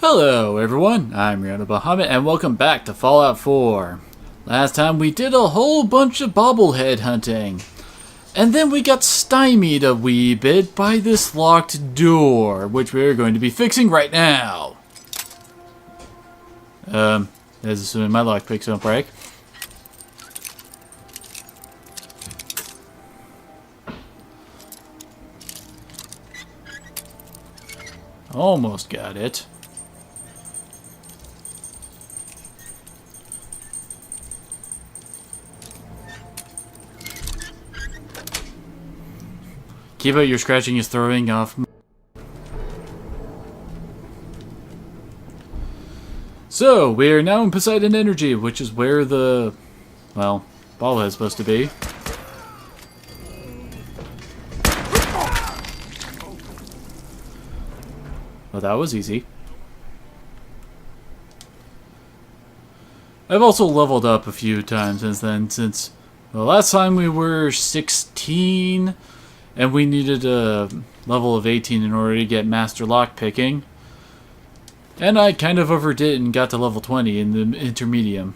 Hello everyone, I'm Rihanna Bahamut and welcome back to Fallout 4. Last time we did a whole bunch of bobblehead hunting. And then we got stymied a wee bit by this locked door, which we're going to be fixing right now. That's assuming my lockpicks don't break. Almost got it. Keep out your scratching is throwing off. So, we're now in Poseidon Energy, which is where the, well, bobblehead is supposed to be. Well, that was easy. I've also leveled up a few times since then, since the last time we were 16, and we needed a level of 18 in order to get Master Lockpicking. And I kind of overdid and got to level 20 in the Intermedium.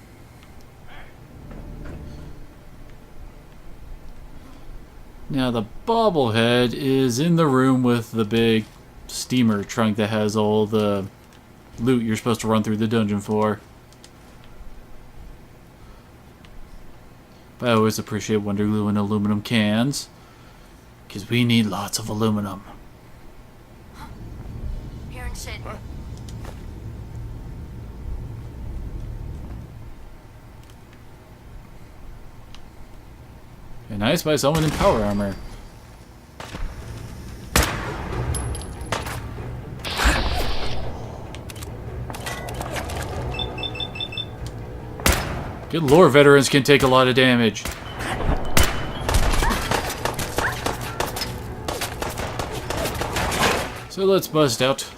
Now the bobblehead is in the room with the big steamer trunk that has all the loot you're supposed to run through the dungeon for. But I always appreciate Wonder Glue and aluminum cans, because we need lots of aluminum. Here and sit. And nice by someone in power armor. Good lore, veterans can take a lot of damage. So let's bust out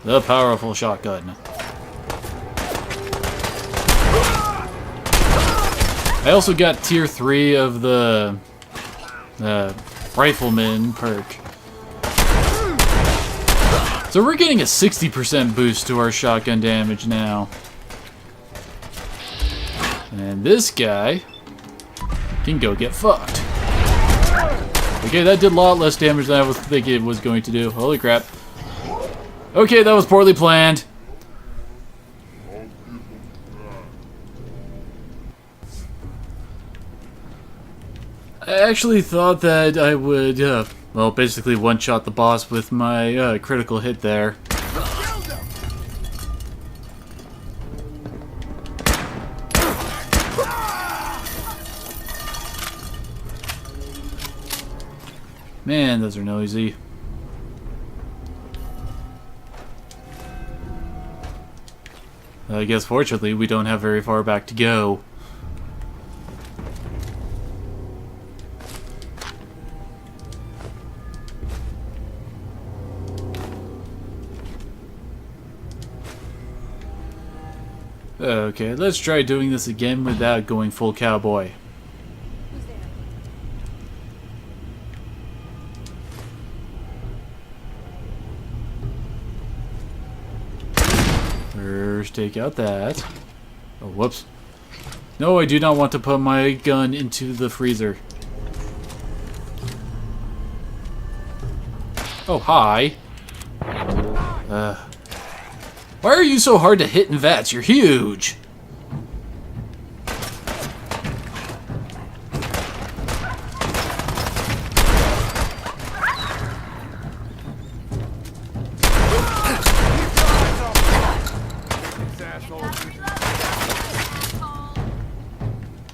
the powerful shotgun. I also got tier 3 of the rifleman perk. So we're getting a 60% boost to our shotgun damage now. And this guy can go get fucked. Okay, that did a lot less damage than I was thinking it was going to do. Holy crap. Okay, that was poorly planned. I actually thought that I would, well, basically one-shot the boss with my critical hit there. Man, those are noisy. I guess fortunately we don't have very far back to go. Okay, let's try doing this again without going full cowboy. First, take out that. Oh, whoops. No, I do not want to put my gun into the freezer. Oh, hi. Why are you so hard to hit in VATS? You're huge!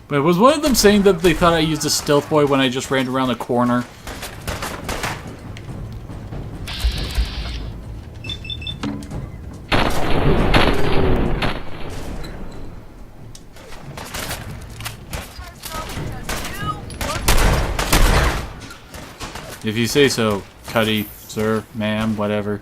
Wait, was one of them saying that they thought I used a stealth boy when I just ran around the corner? If you say so, Cuddy, sir, ma'am, whatever.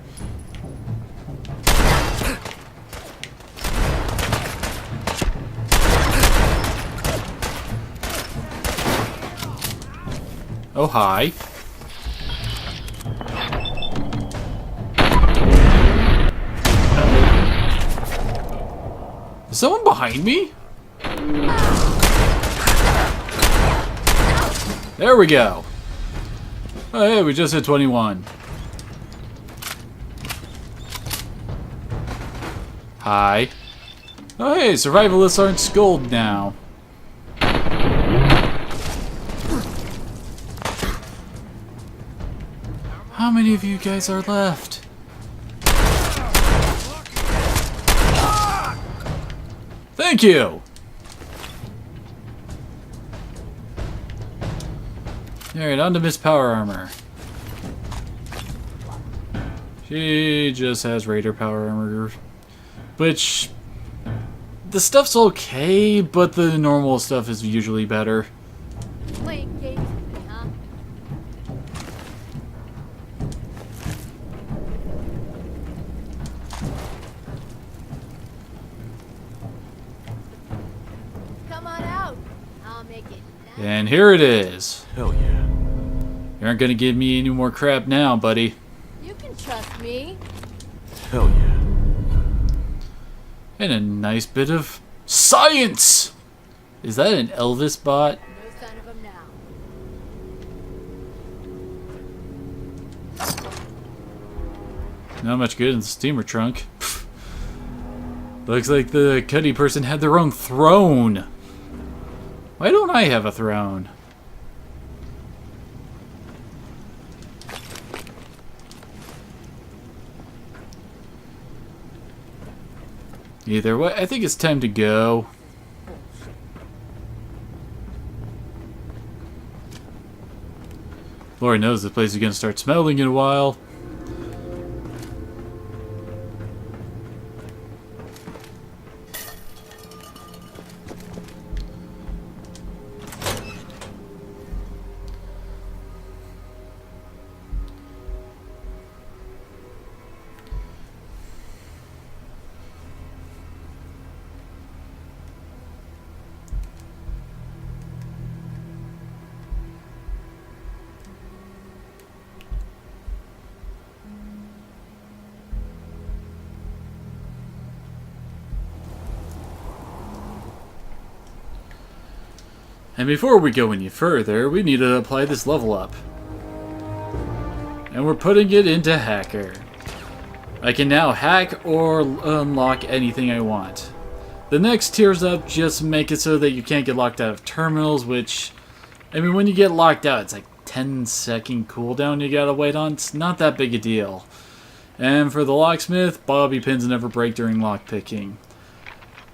Oh, hi. someone behind me? There we go. Oh, hey, we just hit 21. Hi. Oh, hey, survivalists aren't scolded now. How many of you guys are left? Thank you! Alright, on to Miss Power Armor. She just has Raider Power Armor. Which... the stuff's okay, but the normal stuff is usually better. Playing games with me, huh? Come on out. I'll make it nice. And here it is. Hell yeah. You aren't gonna give me any more crap now, buddy. You can trust me. Hell yeah. And a nice bit of science! Is that an Elvis bot? No sign of him now. Not much good in the steamer trunk. Looks like the Cuddy person had their own throne. Why don't I have a throne? Either way, I think it's time to go. Lord knows this place is going to start smelling in a while. And before we go any further, we need to apply this level up. And we're putting it into Hacker. I can now hack or unlock anything I want. The next tiers up just make it so that you can't get locked out of terminals, which, I mean, when you get locked out, it's like 10-second cooldown you gotta wait on. It's not that big a deal. And for the locksmith, bobby pins never break during lockpicking.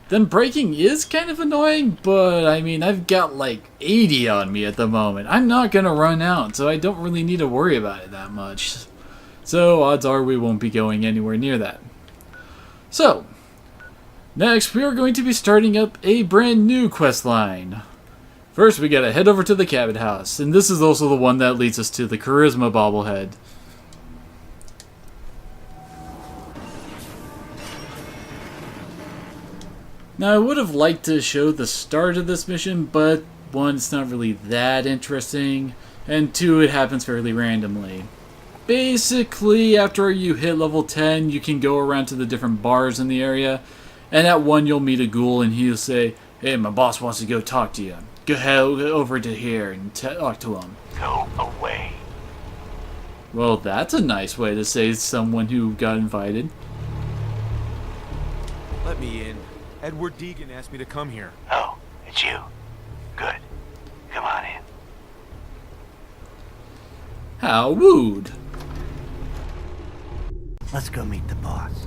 Then breaking is kind of annoying, but I mean, I've got like 80 on me at the moment. I'm not gonna run out, so I don't really need to worry about it that much. So odds are we won't be going anywhere near that. So, next we are going to be starting up a brand new quest line. First we gotta head over to the cabin house, and this is also the one that leads us to the charisma bobblehead. Now, I would have liked to show the start of this mission, but one, it's not really that interesting, and two, it happens fairly randomly. Basically, after you hit level 10, you can go around to the different bars in the area, and at one you'll meet a ghoul and he'll say, "Hey, my boss wants to go talk to you. Go head over to here and talk to him." Go away. Well, that's a nice way to say someone who got invited. Let me in. Edward Deegan asked me to come here. Oh, it's you. Good. Come on in. How rude. Let's go meet the boss.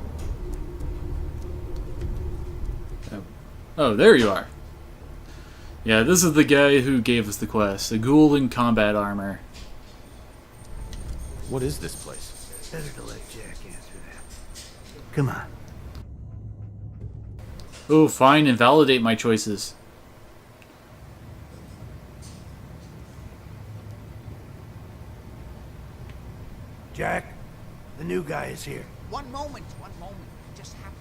Oh, there you are. Yeah, this is the guy who gave us the quest. A ghoul in combat armor. What is this place? Better to let Jack answer that. Come on. Oh, fine, invalidate my choices. Jack, the new guy is here. One moment. I just have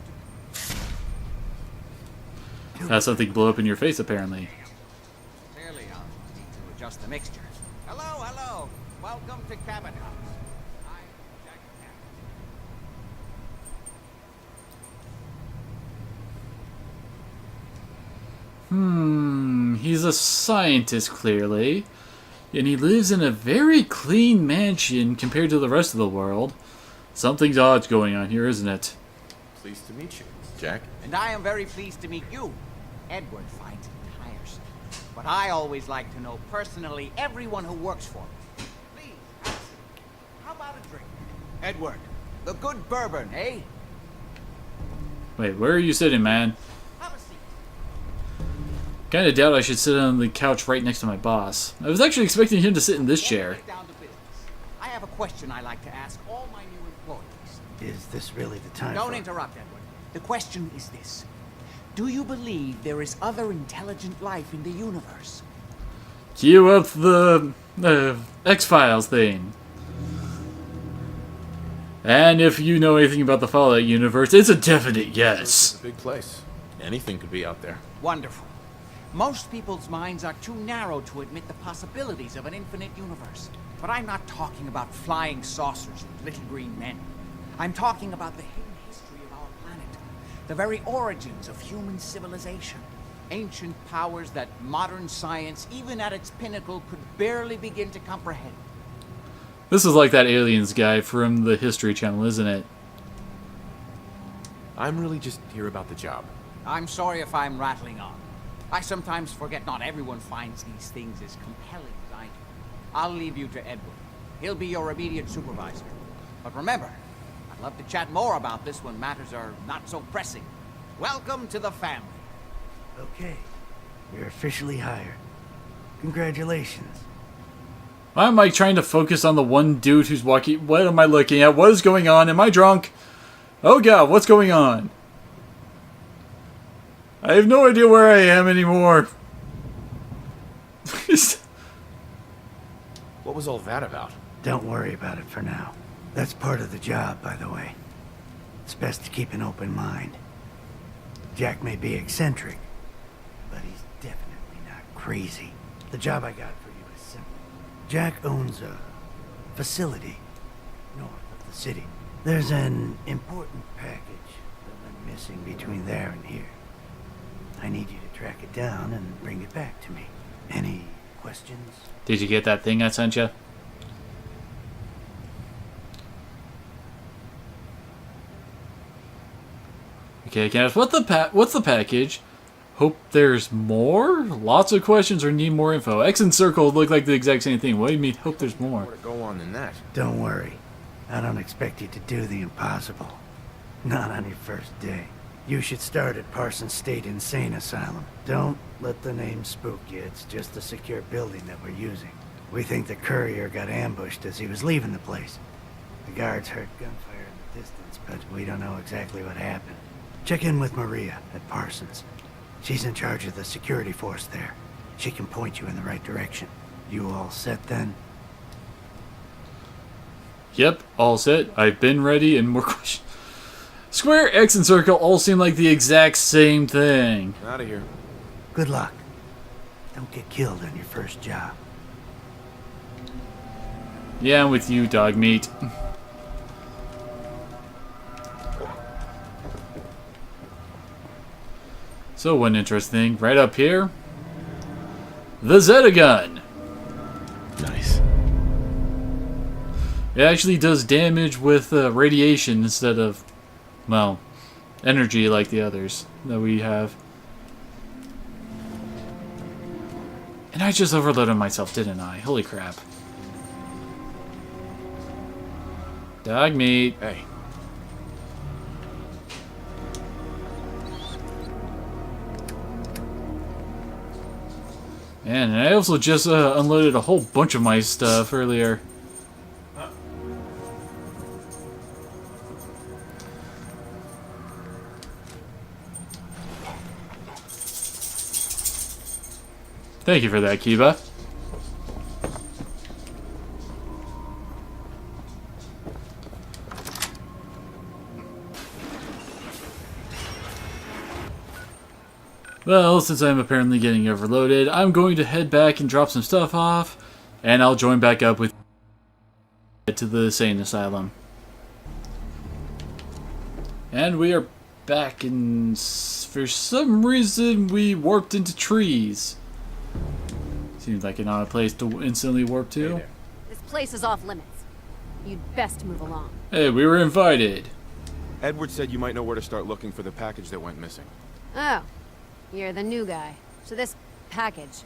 to. Has something blow up in your face, apparently. Clearly, I'll need to adjust the mixture. Hello. Welcome to Cabin House. I'm Jack Cabin. He's a scientist, clearly. And he lives in a very clean mansion compared to the rest of the world. Something's odd going on here, isn't it? Pleased to meet you, Jack. And I am very pleased to meet you. Edward finds it tiresome. But I always like to know personally everyone who works for me. Please, Allison, how about a drink? Edward, the good bourbon, eh? Wait, where are you sitting, man? Have a seat. Kinda doubt I should sit on the couch right next to my boss. I was actually expecting him to sit in this chair. Let's get down to business. I have a question I like to ask all my new employees. Is this really the time Don't for... interrupt, Edward. The question is this. Do you believe there is other intelligent life in the universe? Cue up the X-Files thing. And if you know anything about the Fallout universe, it's a definite It's yes. a big place. Anything could be out there. Wonderful. Most people's minds are too narrow to admit the possibilities of an infinite universe. But I'm not talking about flying saucers and little green men. I'm talking about the hidden history of our planet. The very origins of human civilization. Ancient powers that modern science, even at its pinnacle, could barely begin to comprehend. This is like that Aliens guy from the History Channel, isn't it? I'm really just here about the job. I'm sorry if I'm rattling on. I sometimes forget not everyone finds these things as compelling as I do. I'll leave you to Edward. He'll be your immediate supervisor. But remember, I'd love to chat more about this when matters are not so pressing. Welcome to the family. Okay, you're officially hired. Congratulations. Why am I trying to focus on the one dude who's walking? What am I looking at? What is going on? Am I drunk? Oh god, what's going on? I have no idea where I am anymore. What was all that about? Don't worry about it for now. That's part of the job, by the way. It's best to keep an open mind. Jack may be eccentric, but he's definitely not crazy. The job I got for you is simple. Jack owns a facility north of the city. There's an important package that went missing between there and here. I need you to track it down and bring it back to me. Any questions? Did you get that thing I sent you? Okay, can I ask what's the package? Hope there's more? Lots of questions or need more info. X and circle look like the exact same thing. What do you mean, hope there's more? More to go on than that. Don't worry. I don't expect you to do the impossible. Not on your first day. You should start at Parsons State Insane Asylum. Don't let the name spook you. It's just a secure building that we're using. We think the courier got ambushed as he was leaving the place. The guards heard gunfire in the distance, but we don't know exactly what happened. Check in with Maria at Parsons. She's in charge of the security force there. She can point you in the right direction. You all set then? Yep, all set. I've been ready and more questions. Square, X, and circle all seem like the exact same thing. Out of here. Good luck. Don't get killed on your first job. Yeah, I'm with you, dog meat. So one interesting thing, right up here, the Zeta gun. Nice. It actually does damage with radiation instead of, well, energy like the others that we have. And I just overloaded myself, didn't I? Holy crap. Dog meat. Hey. Man, and I also just unloaded a whole bunch of my stuff earlier. Thank you for that, Kiba. Well, since I'm apparently getting overloaded, I'm going to head back and drop some stuff off, and I'll join back up with to the insane asylum. And we are back and for some reason we warped into trees. Seems like an odd place to instantly warp Hey to. there. This place is off limits. You'd best move along. Hey, we were invited. Edward said you might know where to start looking for the package that went missing. Oh, you're the new guy. So this package,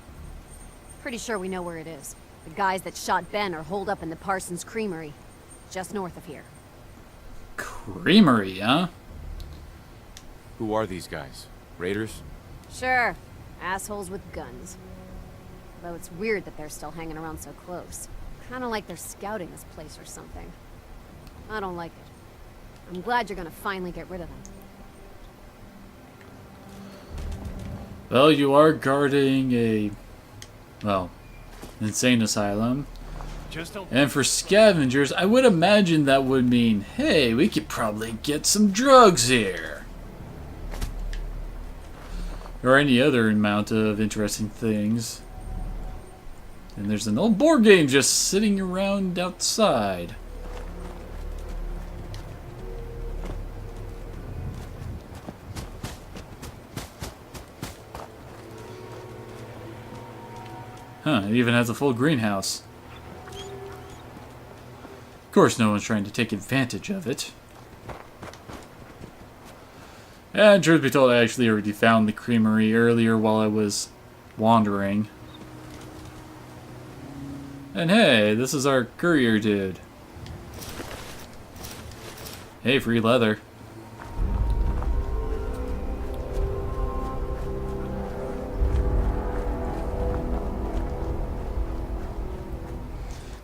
pretty sure we know where it is. The guys that shot Ben are holed up in the Parsons Creamery, just north of here. Creamery, huh? Who are these guys? Raiders? Sure, assholes with guns. Though it's weird that they're still hanging around so close. Kinda like they're scouting this place or something. I don't like it. I'm glad you're gonna finally get rid of them. Well, you are guarding a, well, insane asylum. And for scavengers, I would imagine that would mean, hey, we could probably get some drugs here. Or any other amount of interesting things. And there's an old board game just sitting around outside. Huh, it even has a full greenhouse. Of course, no one's trying to take advantage of it. And truth be told, I actually already found the creamery earlier while I was wandering. And hey, this is our courier dude. Hey, free leather.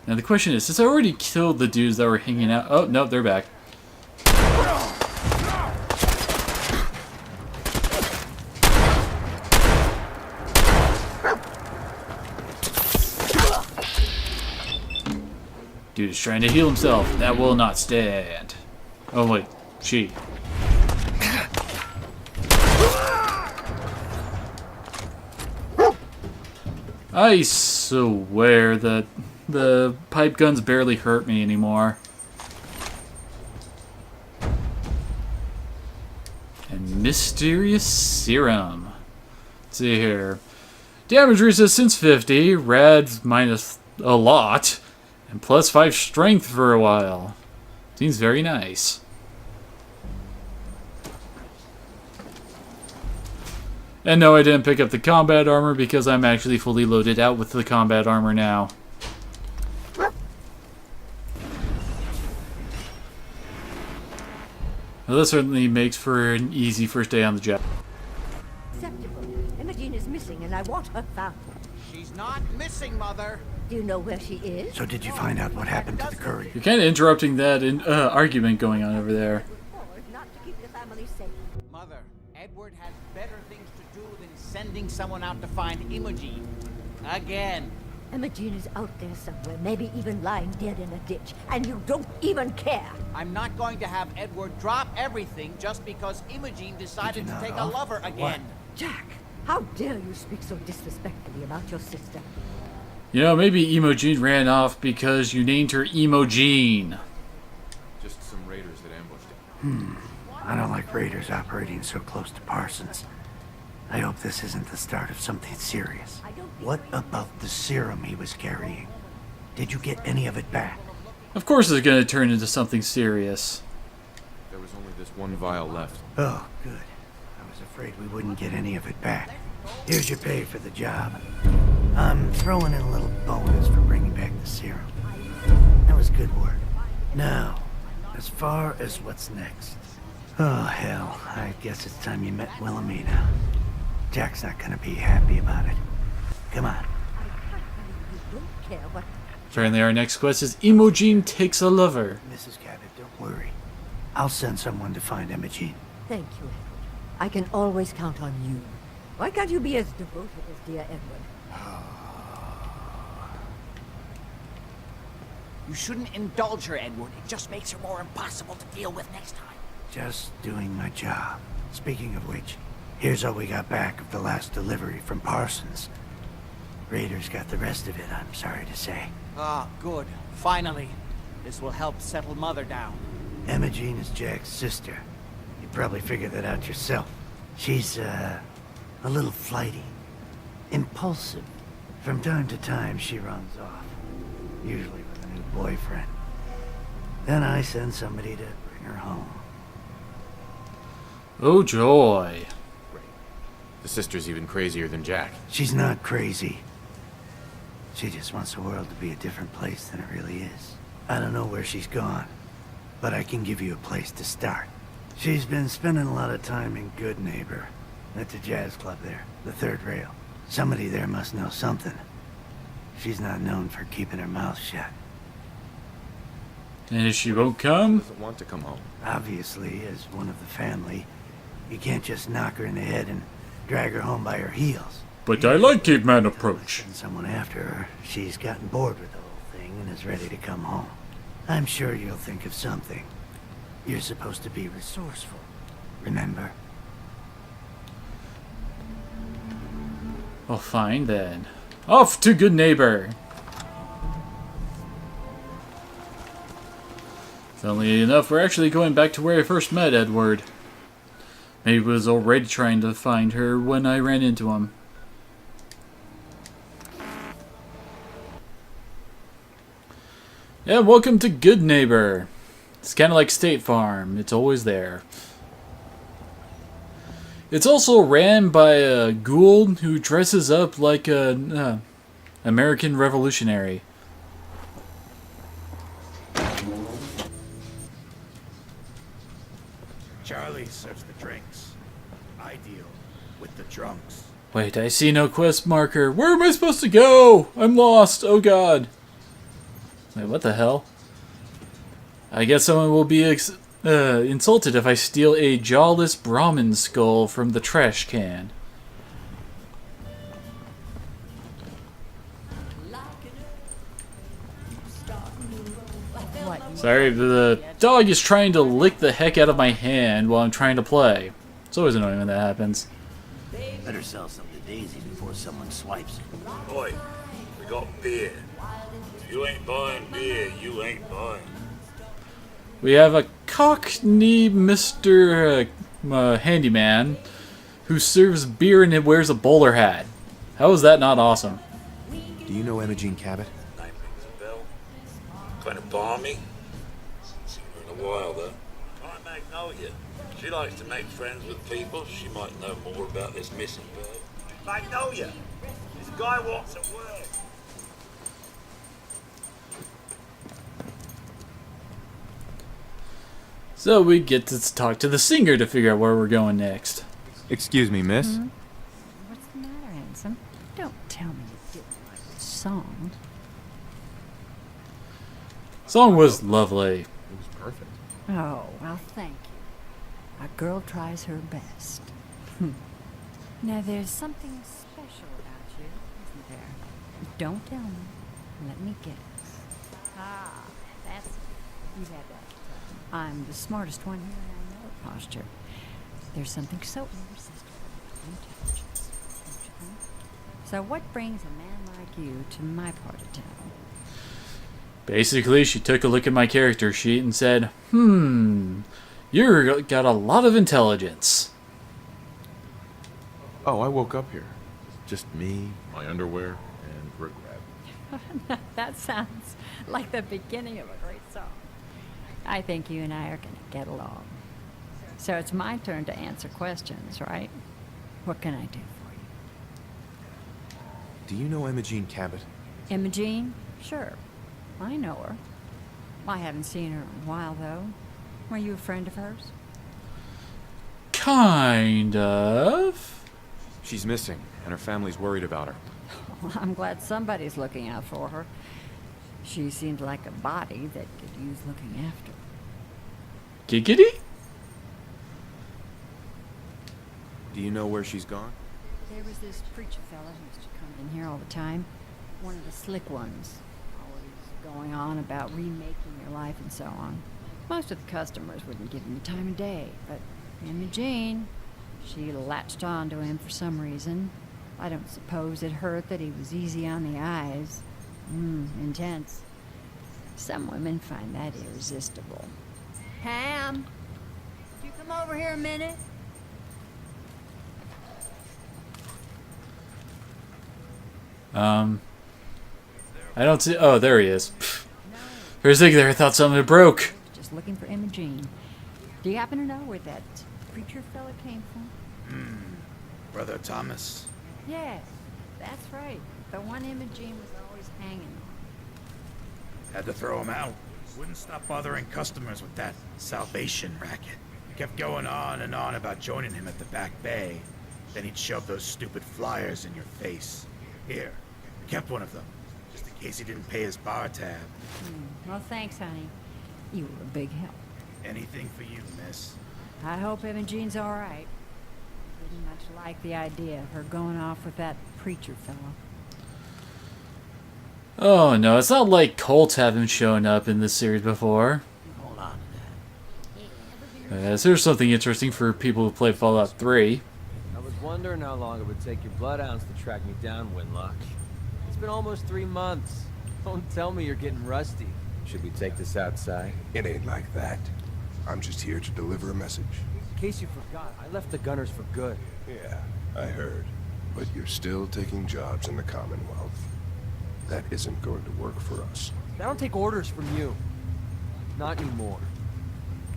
Now the question is, since I already killed the dudes that were hanging out... Oh, no, they're back. Dude is trying to heal himself. That will not stand. Oh, wait. She. I swear that the pipe guns barely hurt me anymore. And mysterious serum. Let's see here. Damage resistance 50, rads minus a lot, and plus 5 strength for a while. Seems very nice. And no, I didn't pick up the combat armor because I'm actually fully loaded out with the combat armor now. Well, this certainly makes for an easy first day on the job. Acceptable. Imogen is missing and I want her found. She's not missing, Mother. Do you know where she is? So did you find out what happened to the courier? You're kind of interrupting that argument going on over there. Not to keep the family safe. Mother, Edward has better things to do than sending someone out to find Imogen. Again. Imogen is out there somewhere, maybe even lying dead in a ditch, and you don't even care. I'm not going to have Edward drop everything just because Imogen decided to not take a off? lover again. Jack, how dare you speak so disrespectfully about your sister? You know, maybe Imogen ran off because you named her Imogen. Just some raiders that ambushed him. I don't like raiders operating so close to Parsons. I hope this isn't the start of something serious. What about the serum he was carrying? Did you get any of it back? Of course it's going to turn into something serious. There was only this one vial left. Oh, good. I was afraid we wouldn't get any of it back. Here's your pay for the job. I'm throwing in a little bonus for bringing back the serum. That was good work. Now, as far as what's next. Oh, hell. I guess it's time you met Wilhelmina. Jack's not gonna be happy about it. Come on. I can't believe you don't care what... Apparently our next quest is Imogen takes a lover. Mrs. Cabot, don't worry. I'll send someone to find Imogen. Thank you, Edward. I can always count on you. Why can't you be as devoted as dear Edward? You shouldn't indulge her, Edward. It just makes her more impossible to deal with next time. Just doing my job. Speaking of which, here's all we got back of the last delivery from Parsons. Raiders got the rest of it, I'm sorry to say. Ah, good. Finally. This will help settle Mother down. Imogen is Jack's sister. He You probably figured that out yourself. She's, a little flighty. Impulsive. From time to time, she runs off. Usually with a new boyfriend. Then I send somebody to bring her home. Oh joy. The sister's even crazier than Jack. She's not crazy. She just wants the world to be a different place than it really is. I don't know where she's gone, but I can give you a place to start. She's been spending a lot of time in Good Neighbor, at the jazz club there, the third rail. Somebody there must know something. She's not known for keeping her mouth shut. And if she won't come? Doesn't want to come home. Obviously, as one of the family, you can't just knock her in the head and drag her home by her heels. But I like caveman approach. Send someone after her. She's gotten bored with the whole thing and is ready to come home. I'm sure you'll think of something. You're supposed to be resourceful. Remember? Well, fine then. Off to Good Neighbor. Funnily enough, we're actually going back to where I first met Edward. Maybe was already trying to find her when I ran into him. Yeah, welcome to Good Neighbor. It's kind of like State Farm. It's always there. It's also ran by a ghoul who dresses up like a American revolutionary. Charlie serves the drinks. I deal with the drunks. Wait, I see no quest marker. Where am I supposed to go? I'm lost. Oh god. Wait, what the hell? I guess someone will be insulted if I steal a jawless Brahmin skull from the trash can. Sorry, the dog is trying to lick the heck out of my hand while I'm trying to play. It's always annoying when that happens. Better sell some to Daisy before someone swipes it. Oi, we got beer. If you ain't buying beer, you ain't buying. We have a Cockney Mr. Handyman who serves beer and wears a bowler hat. How is that not awesome? Do you know Imogene Cabot? Name rings a bell. Kind of balmy. Seen her in a while though. I Magnolia. She likes to make friends with people. She might know more about this missing bird. Magnolia! This guy wants at work. So we get to talk to the singer to figure out where we're going next. Excuse me, miss? Mm-hmm. What's the matter, handsome? Don't tell me you didn't like the song. Song was lovely. It was perfect. Oh, well, thank you. A girl tries her best. Now, there's something special about you, isn't there? Don't tell me. Let me guess. Ah, that's it. You had that. I'm the smartest one here, and I know it posture. There's something so irresistible about intelligence, don't you think? So what brings a man like you to my part of town? Basically, she took a look at my character sheet and said, you've got a lot of intelligence. Oh, I woke up here. Just me, my underwear, and regret. That sounds like the beginning of a great song. I think you and I are going to get along. So it's my turn to answer questions, right? What can I do for you? Do you know Imogene Cabot? Imogene? Sure. I know her. I haven't seen her in a while, though. Were you a friend of hers? Kind of. She's missing, and her family's worried about her. Well, I'm glad somebody's looking out for her. She seemed like a body that could use looking after. Giggity? Do you know where she's gone? There was this preacher fella who used to come in here all the time. One of the slick ones. Always going on about remaking your life and so on. Most of the customers wouldn't give him the time of day, but Imogene, she latched on to him for some reason. I don't suppose it hurt that he was easy on the eyes. Intense. Some women find that irresistible. Ham, did you come come over here a minute? I don't see. Oh, there he is. For a second there, I thought something had broke. Just looking for Imogene. Do you happen to know where that preacher fella came from? Brother Thomas. Yes, that's right. The one Imogene was always hanging on. Had to throw him out. Wouldn't stop bothering customers with that salvation racket. Kept going on and on about joining him at the back bay. Then he'd shove those stupid flyers in your face. Here, I kept one of them, just in case he didn't pay his bar tab. Well, thanks, honey. You were a big help. Anything for you, miss. I hope Imogene's all right. Didn't much like the idea of her going off with that preacher fellow. Oh no, it's not like cults haven't shown up in this series before. Hold on to that. Is there something interesting for people who play Fallout 3? I was wondering how long it would take your bloodhounds to track me down, Winlock. It's been almost 3 months. Don't tell me you're getting rusty. Should we take this outside? It ain't like that. I'm just here to deliver a message. In case you forgot, I left the Gunners for good. Yeah, I heard. But you're still taking jobs in the Commonwealth. That isn't going to work for us. I don't take orders from you. Not anymore.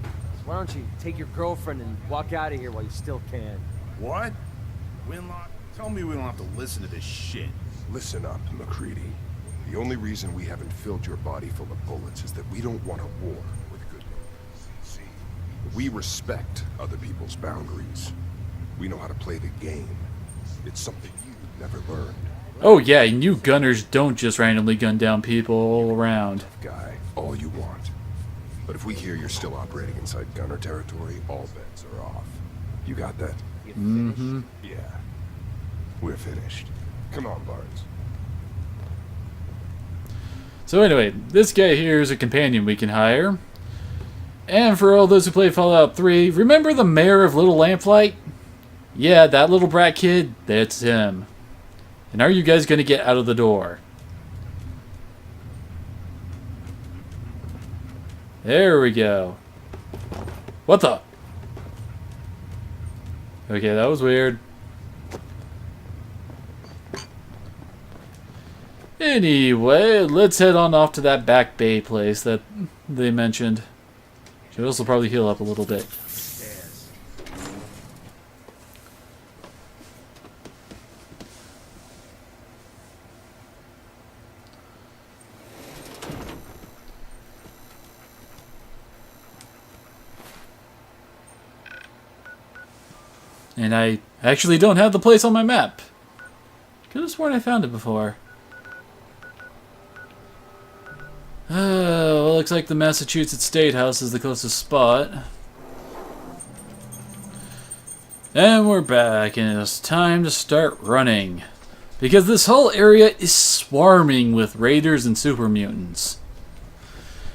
So why don't you take your girlfriend and walk out of here while you still can? What? Winlock, tell me we don't have to listen to this shit. Listen up, McCready. The only reason we haven't filled your body full of bullets is that we don't want a war with Goodman. See, we respect other people's boundaries. We know how to play the game. It's something you never learned. Oh yeah, and you gunners don't just randomly gun down people all around. Guy, all you want. But if we hear you're still operating inside Gunner territory, all bets are off. You got that? Mm-hmm. Yeah. We're finished. Come on, Barnes. So anyway, this guy here is a companion we can hire. And for all those who play Fallout 3, remember the mayor of Little Lamplight? Yeah, that little brat kid, that's him. And are you guys going to get out of the door? There we go. What the? Okay, that was weird. Anyway, let's head on off to that back bay place that they mentioned. Should also probably heal up a little bit. And I actually don't have the place on my map. Could have sworn I found it before. Well, looks like the Massachusetts State House is the closest spot. And we're back, and it's time to start running. Because this whole area is swarming with raiders and super mutants.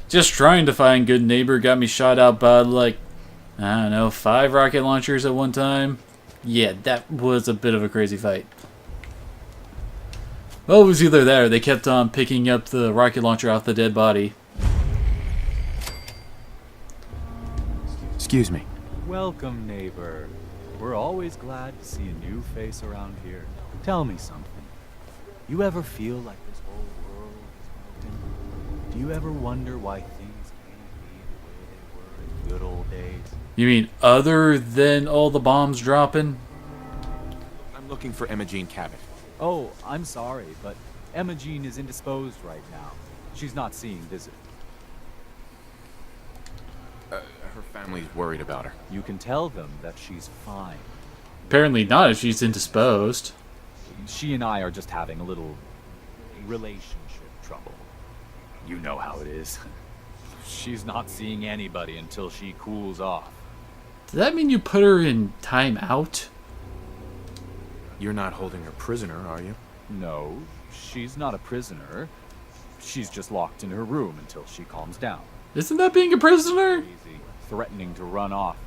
Just trying to find Good Neighbor got me shot out by, like, I don't know, 5 rocket launchers at one time. Yeah, that was a bit of a crazy fight. Well, it was either that or they kept on picking up the rocket launcher off the dead body. Excuse me. Welcome, neighbor. We're always glad to see a new face around here. Tell me something. You ever feel like this whole world is broken? Do you ever wonder why things can't be the way they were in good old days? You mean other than all the bombs dropping? I'm looking for Imogene Cabot. Oh, I'm sorry, but Imogene is indisposed right now. She's not seeing visit. Her family's worried about her. You can tell them that she's fine. Apparently not if she's indisposed. She and I are just having a little relationship trouble. You know how it is. She's not seeing anybody until she cools off. Does that mean you put her in time out? You're not holding her prisoner, are you? No, she's not a prisoner. She's just locked in her room until she calms down. Isn't that being a prisoner? Crazy, threatening to run off.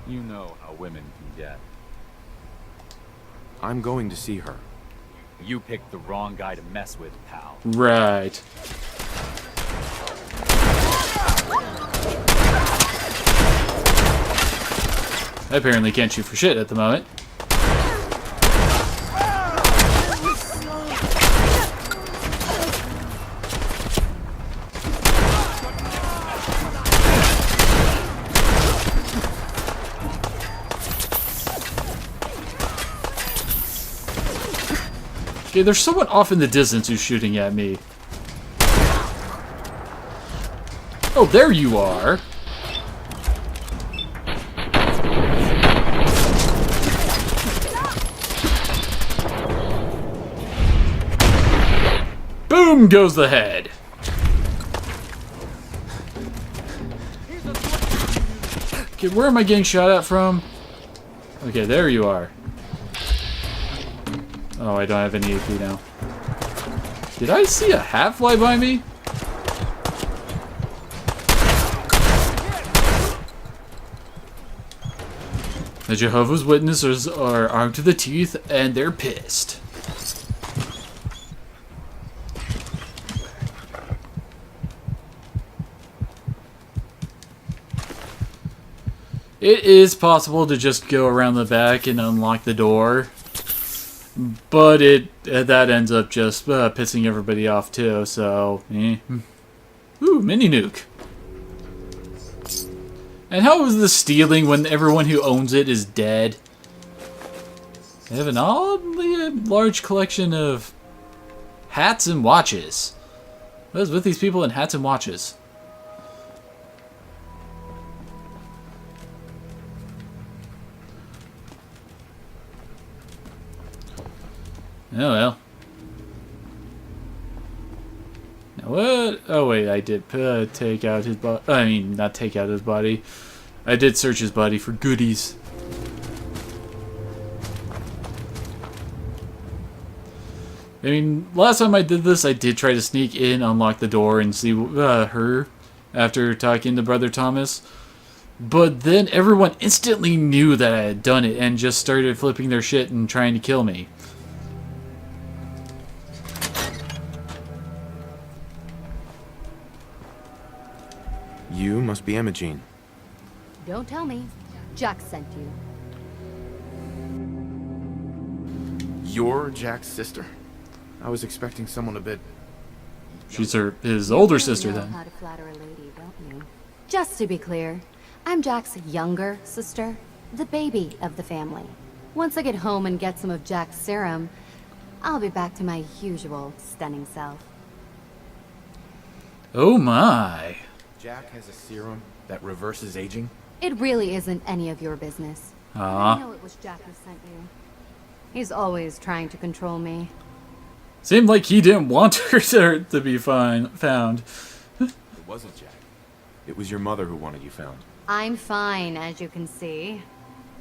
You know how women can get. I'm going to see her. You picked the wrong guy to mess with, pal. Right. I apparently can't shoot for shit at the moment. Okay, there's someone off in the distance who's shooting at me. Oh, there you are. Boom goes the head. Okay, where am I getting shot at from? Okay, there you are. Oh, I don't have any AP now. Did I see a hat fly by me? The Jehovah's Witnesses are armed to the teeth and they're pissed. It is possible to just go around the back and unlock the door, but that ends up just pissing everybody off too, so Ooh, mini nuke. And how is this stealing when everyone who owns it is dead? They have an oddly large collection of hats and watches. What is with these people in hats and watches? Oh well. Now what? Oh wait, I did take out his body. I mean, not take out his body. I did search his body for goodies. I mean, last time I did this, I did try to sneak in, unlock the door, and see her after talking to Brother Thomas. But then everyone instantly knew that I had done it and just started flipping their shit and trying to kill me. You must be Imogene. Don't tell me. Jack sent you. You're Jack's sister? I was expecting someone a bit... She's his older sister You know then. how to flatter a lady, don't you? Just to be clear, I'm Jack's younger sister, the baby of the family. Once I get home and get some of Jack's serum, I'll be back to my usual stunning self. Oh my. Jack has a serum that reverses aging? It really isn't any of your business. Aw. I know it was Jack who sent you. He's always trying to control me. Seemed like he didn't want her to be found. It wasn't Jack. It was your mother who wanted you found. I'm fine, as you can see.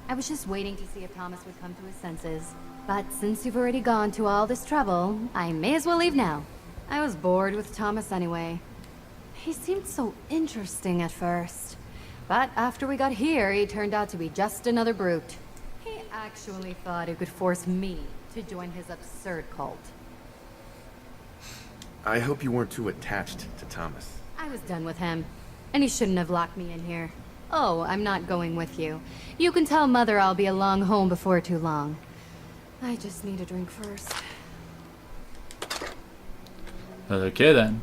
I was just waiting to see if Thomas would come to his senses. But since you've already gone to all this trouble, I may as well leave now. I was bored with Thomas anyway. He seemed so interesting at first. But after we got here, he turned out to be just another brute. He actually thought he could force me to join his absurd cult. I hope you weren't too attached to Thomas. I was done with him, and he shouldn't have locked me in here. Oh, I'm not going with you. You can tell Mother I'll be along home before too long. I just need a drink first. Okay then.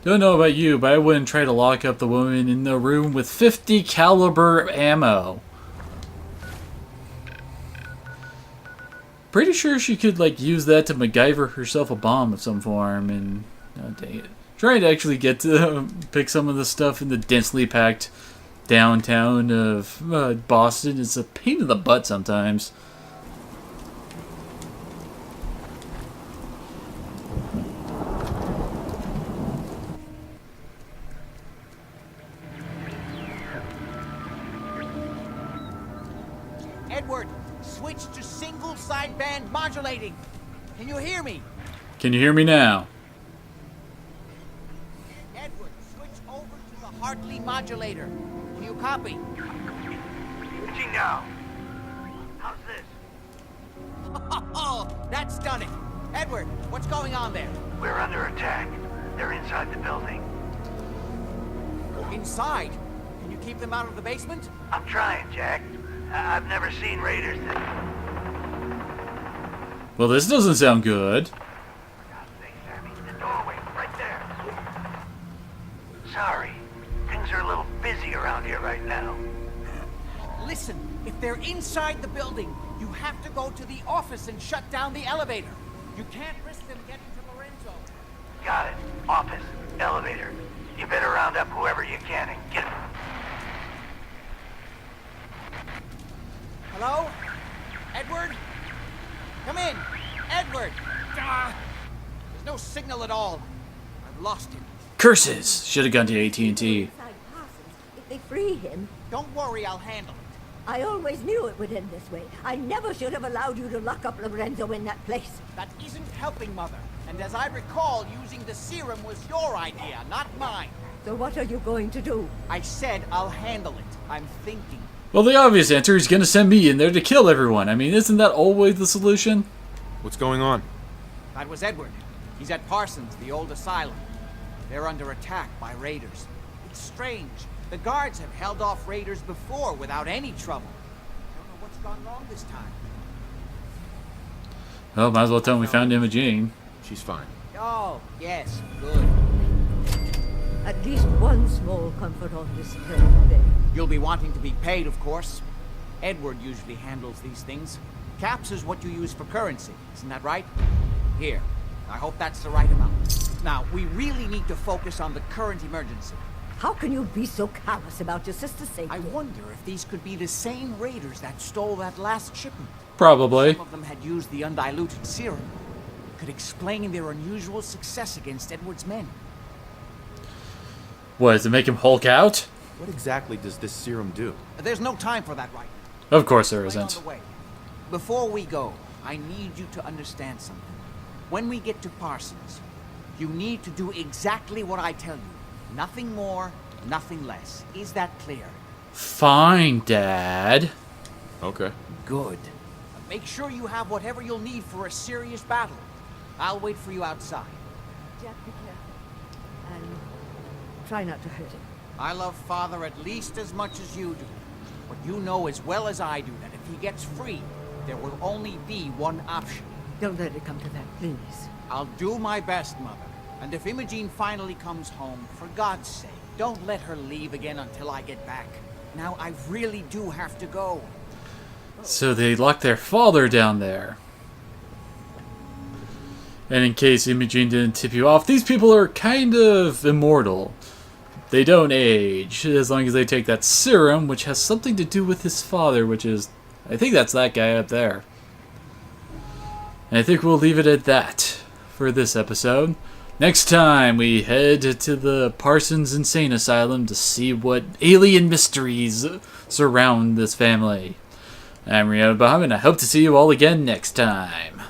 Don't know about you, but I wouldn't try to lock up the woman in the room with 50 caliber ammo. Pretty sure she could like use that to MacGyver herself a bomb of some form, and oh, dang it. Trying to actually get to pick some of the stuff in the densely packed downtown of Boston is a pain in the butt sometimes. Edward, switch to single sideband modulating. Can you hear me? Can you hear me now? Edward, switch over to the Hartley modulator. Can you copy? Switching now. How's this? Oh, that's stunning. Edward, what's going on there? We're under attack. They're inside the building. Inside? Can you keep them out of the basement? I'm trying, Jack. I've never seen raiders that... Well, this doesn't sound good. The doorway, right there. Sorry. Things are a little busy around here right now. Listen, if they're inside the building, you have to go to the office and shut down the elevator. You can't risk them getting to Lorenzo. Got it. Office, elevator. You better round up whoever you can and get... Hello? Edward? Come in. Edward! Ah, there's no signal at all. I've lost him. Curses! Should have gone to AT&T. If they free him... Don't worry, I'll handle it. I always knew it would end this way. I never should have allowed you to lock up Lorenzo in that place. That isn't helping, Mother. And as I recall, using the serum was your idea, not mine. So what are you going to do? I said I'll handle it. I'm thinking. Well, the obvious answer is going to send me in there to kill everyone. I mean, isn't that always the solution? What's going on? That was Edward. He's at Parsons, the old asylum. They're under attack by raiders. It's strange. The guards have held off raiders before without any trouble. I don't know what's gone wrong this time. Well, might as well tell them we found Imogene. She's fine. Oh, yes, good. At least one small comfort on this terrible day. You'll be wanting to be paid, of course. Edward usually handles these things. Caps is what you use for currency, isn't that right? Here, I hope that's the right amount. Now, we really need to focus on the current emergency. How can you be so callous about your sister's safety? I wonder if these could be the same raiders that stole that last shipment. Probably. Some of them had used the undiluted serum. It could explain their unusual success against Edward's men. What, does it make him Hulk out? What exactly does this serum do? There's no time for that right now. Of course there Right on isn't. the way. Before we go, I need you to understand something. When we get to Parsons, you need to do exactly what I tell you. Nothing more, nothing less. Is that clear? Fine, Dad. Okay. Good. Make sure you have whatever you'll need for a serious battle. I'll wait for you outside. Jack, be careful. And try not to hurt him. I love Father at least as much as you do. But you know as well as I do that if he gets free, there will only be one option. Don't let it come to that, please. I'll do my best, Mother. And if Imogene finally comes home, for God's sake, don't let her leave again until I get back. Now, I really do have to go. So they locked their father down there. And in case Imogene didn't tip you off, these people are kind of immortal. They don't age, as long as they take that serum, which has something to do with his father, which is... I think that's that guy up there. And I think we'll leave it at that for this episode. Next time, we head to the Parsons Insane Asylum to see what alien mysteries surround this family. I'm Rihanna Baham, and I hope to see you all again next time.